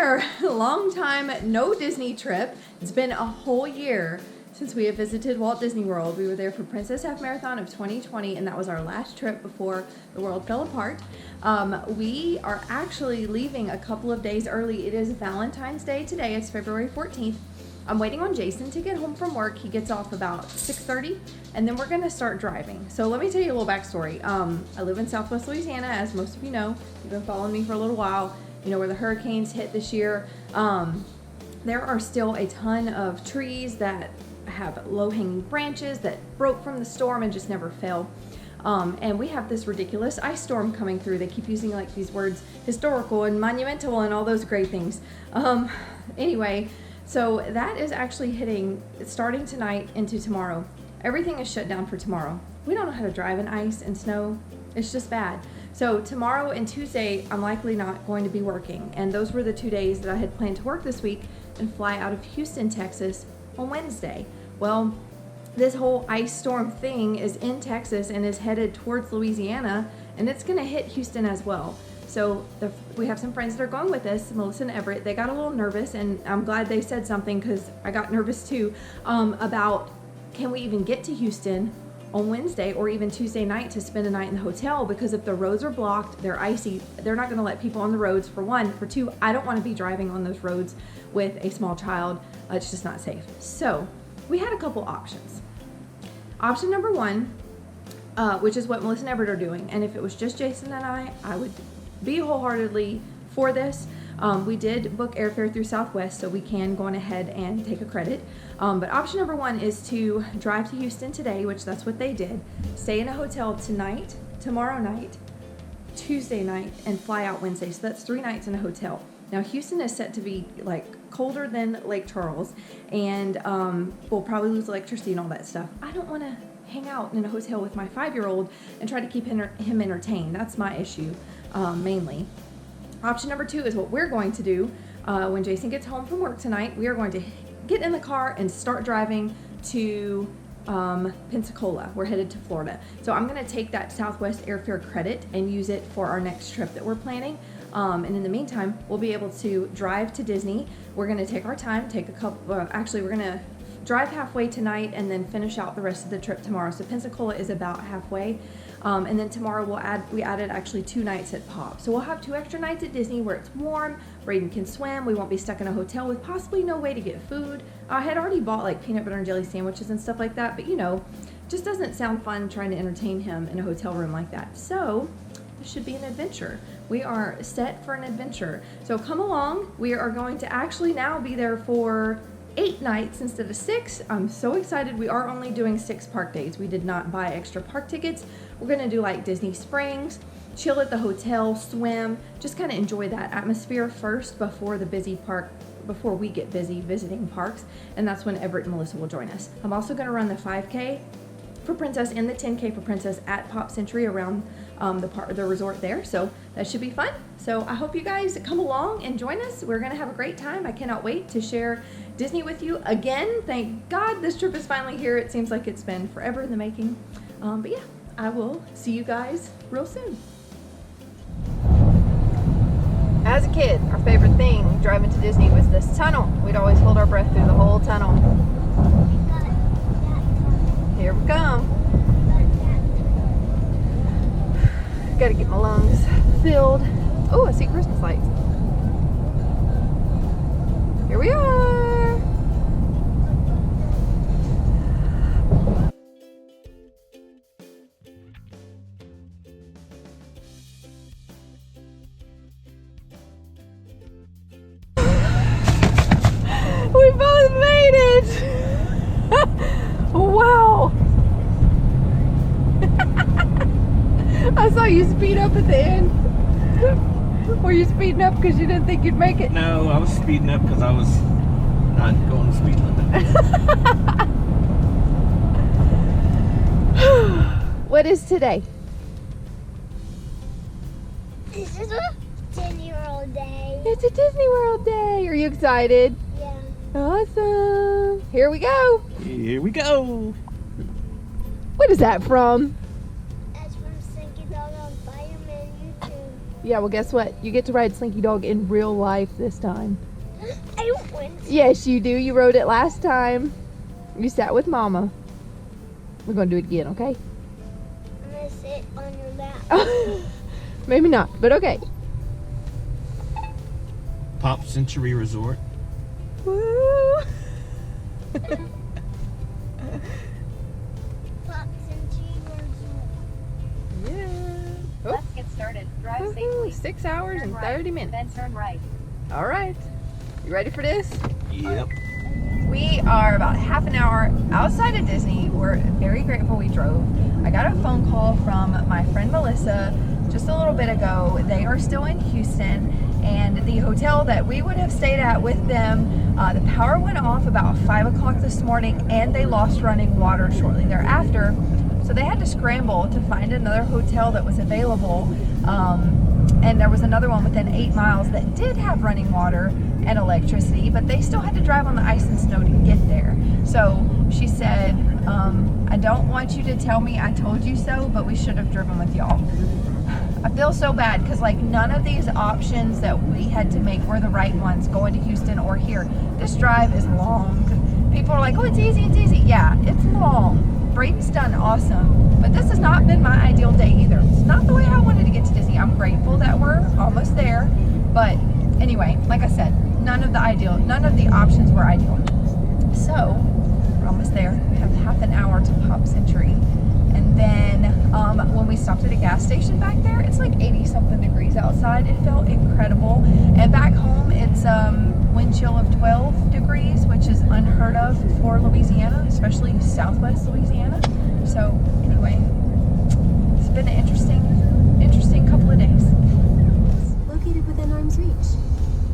there. Long time no Disney trip. It's been a whole year since we have visited Walt Disney World. We were there for Princess Half Marathon of 2020, and that was our last trip before the world fell apart. We are actually leaving a couple of days early. It is Valentine's Day today. It's February 14th. I'm waiting on Jason to get home from work. He gets off about 6:30, and then we're going to start driving. So let me tell you a little backstory. I live in Southwest Louisiana, as most of you know. You've been following me for a little while. You know where the hurricanes hit this year. There are still a ton of trees that have low-hanging branches that broke from the storm and just never fell. And we have this ridiculous ice storm coming through. They keep using like these words, historical and monumental and all those great things. Anyway, so that is actually hitting, starting tonight into tomorrow. Everything is shut down for tomorrow. We don't know how to drive in ice and snow. It's just bad. So tomorrow and Tuesday, I'm likely not going to be working. And those were the 2 days that I had planned to work this week and fly out of Houston, Texas on Wednesday. Well, this whole ice storm thing is in Texas and is headed towards Louisiana, and it's going to hit Houston as well. So we have some friends that are going with us, Melissa and Everett. They got a little nervous, and I'm glad they said something because I got nervous too, about can we even get to Houston on Wednesday or even Tuesday night to spend a night in the hotel, because if the roads are blocked, they're icy, they're not going to let people on the roads, for one. For two, I don't want to be driving on those roads with a small child. It's just not safe. So we had a couple options. Option number one, which is what Melissa and Everett are doing, and if it was just Jason and I would be wholeheartedly for this. We did book airfare through Southwest, so we can go on ahead and take a credit. But option number one is to drive to Houston today, which that's what they did. Stay in a hotel tonight, tomorrow night, Tuesday night, and fly out Wednesday. So that's 3 nights in a hotel. Now Houston is set to be like colder than Lake Charles, and we'll probably lose electricity and all that stuff. I don't want to hang out in a hotel with my 5-year-old and try to keep him entertained. That's my issue, mainly. Option number two is what we're going to do. When Jason gets home from work tonight, we are going to get in the car and start driving to Pensacola. We're headed to Florida. So I'm going to take that Southwest airfare credit and use it for our next trip that we're planning. And in the meantime, we'll be able to drive to Disney. We're going to take our time, we're going to drive halfway tonight and then finish out the rest of the trip tomorrow. So Pensacola is about halfway. And then tomorrow we added actually 2 nights at Pop. So we'll have 2 extra nights at Disney where it's warm, Braden can swim, we won't be stuck in a hotel with possibly no way to get food. I had already bought like peanut butter and jelly sandwiches and stuff like that, but you know, just doesn't sound fun trying to entertain him in a hotel room like that. So this should be an adventure. We are set for an adventure. So come along. We are going to actually now be there for 8 nights instead of 6. I'm so excited. We are only doing 6 park days. We did not buy extra park tickets. We're going to do like Disney Springs, chill at the hotel, swim, just kind of enjoy that atmosphere first before before we get busy visiting parks. And that's when Everett and Melissa will join us. I'm also going to run the 5K for Princess and the 10K for Princess at Pop Century around the resort there. So that should be fun. So I hope you guys come along and join us. We're going to have a great time. I cannot wait to share Disney with you again. Thank God this trip is finally here. It seems like it's been forever in the making. But yeah, I will see you guys real soon. As a kid, our favorite thing driving to Disney was this tunnel. We'd always hold our breath through the whole tunnel. Here we come. Gotta get my lungs filled. Oh, I see Christmas lights. Here we are. We both made it. Wow. I saw you speed up at the end. Were you speeding up because you didn't think you'd make it? No, I was speeding up because I was not going the speed limit. What is today? This is a Disney World day. It's a Disney World day. Are you excited? Yeah. Awesome. Here we go. Here we go. What is that from? That's from Sinking Dog on Fireman YouTube. Yeah, well, guess what? You get to ride Slinky Dog in real life this time. I don't want to. Yes, you do. You rode it last time. You sat with Mama. We're going to do it again, okay? I'm going to sit on your lap. Maybe not, but okay. Pop Century Resort. Woo! Pop Century Resort. Yeah. Oh. Let's get started. Drive Woohoo, safely. 6 hours Turn and right, 30 minutes. Then turn right. All right. You ready for this? Yep. We are about half an hour outside of Disney. We're very grateful we drove. I got a phone call from my friend Melissa just a little bit ago. They are still in Houston, and the hotel that we would have stayed at with them, the power went off about 5 o'clock this morning, and they lost running water shortly thereafter. So they had to scramble to find another hotel that was available. And there was another one within 8 miles that did have running water and electricity, but they still had to drive on the ice and snow to get there. So she said, I don't want you to tell me I told you so, but we should have driven with y'all. I feel so bad because like none of these options that we had to make were the right ones, going to Houston or here. This drive is long. People are like, oh, it's easy, it's easy. Yeah, it's long. Braden's done awesome, but this has not been my ideal day either. It's not the way I wanted to get to Disney. I'm grateful that we're almost there, but anyway, like I said, none of the options were ideal. So we're almost there. We have half an hour to Pop Century, and then when we stopped at a gas station back there, it's like 80 something degrees outside. It felt incredible, and back home it's wind chill of 12 degrees, which is unheard of for Louisiana, especially Southwest Louisiana. So anyway, it's been an interesting couple of days. Located within arm's reach.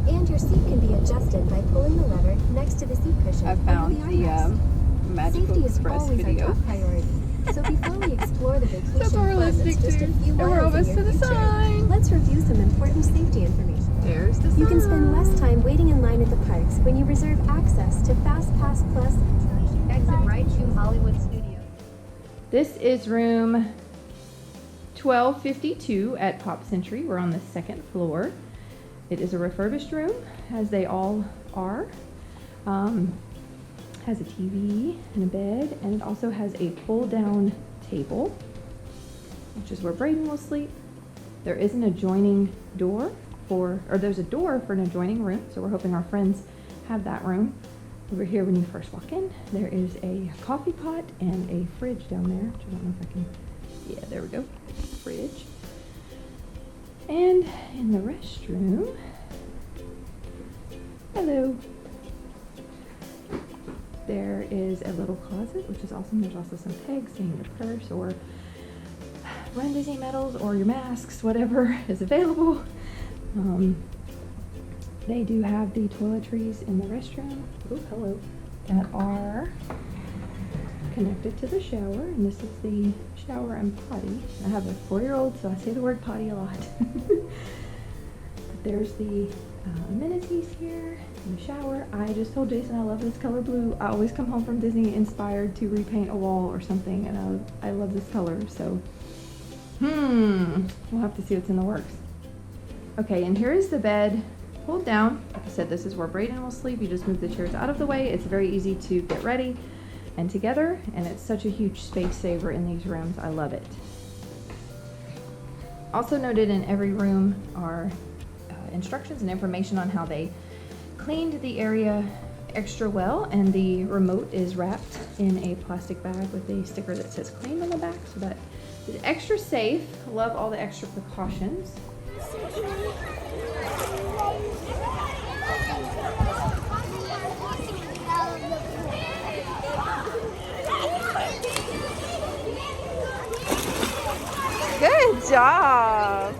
And your seat can be adjusted by pulling the lever next to the seat cushion. I found under the armrest. Magical Safety is Express always video. our top priority. So before we explore the vacation That's what we're fun that's listening just to. a few And we're miles in almost your to the future, sign. let's review some important safety information. There's the sign. You can spend less time waiting in line at the parks when you reserve access to Fast Pass Plus. Exit right to Hollywood Studios. This is room 1252 at Pop Century. We're on the second floor. It is a refurbished room, as they all are. Has a TV and a bed, and it also has a pull-down table, which is where Braden will sleep. There is an adjoining door there's a door for an adjoining room, so we're hoping our friends have that room. Over here when you first walk in, there is a coffee pot and a fridge down there, which I don't know if I can, yeah, there we go, fridge. And in the restroom, hello, there is a little closet, which is awesome. There's also some pegs in your purse or Run Disney medals or your masks, whatever is available. They do have the toiletries in the restroom, oh, hello, that are connected to the shower, and this is the shower and potty. I have a 4-year-old, so I say the word potty a lot. But there's the amenities here in the shower. I just told Jason I love this color blue. I always come home from Disney inspired to repaint a wall or something, and I love this color, so we'll have to see what's in the works. Okay, and here is the bed pulled down. Like I said, this is where Braden will sleep. You just move the chairs out of the way. It's very easy to get ready and together, and it's such a huge space saver in these rooms. I love it. Also noted in every room are instructions and information on how they cleaned the area extra well, and the remote is wrapped in a plastic bag with a sticker that says clean on the back, so that is extra safe. Love all the extra precautions. Good job.